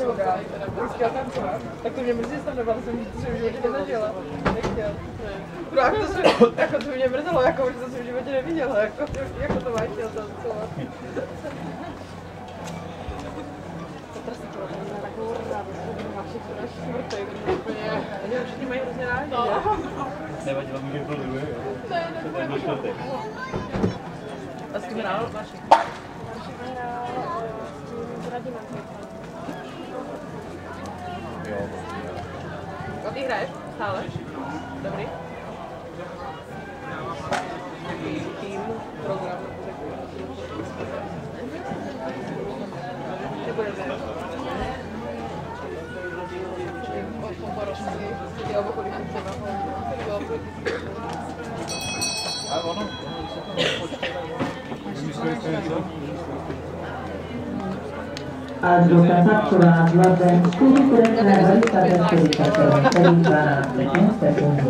voká. Chtěl tancovat. Tak to mě mrzí, že jsem nebyla, jsem v svém životě nezažila. Nechtěl. No a to mě mrzelo, jako, že to jsem v životě neviděla, jako to máš chtěl tancovat. Oni určitě mají hrozně rádi, že? Nevadilo mi, že to liduje, jo? To je došlotek. A s kým hrál Vašek? Vašek hrál s tím Radimem. Jo. A ty hraješ stále? Dobrý? Tým, program, nebude ne? A ono, A druga faktura względem skóry, które znajdują w stanie 12 sekund.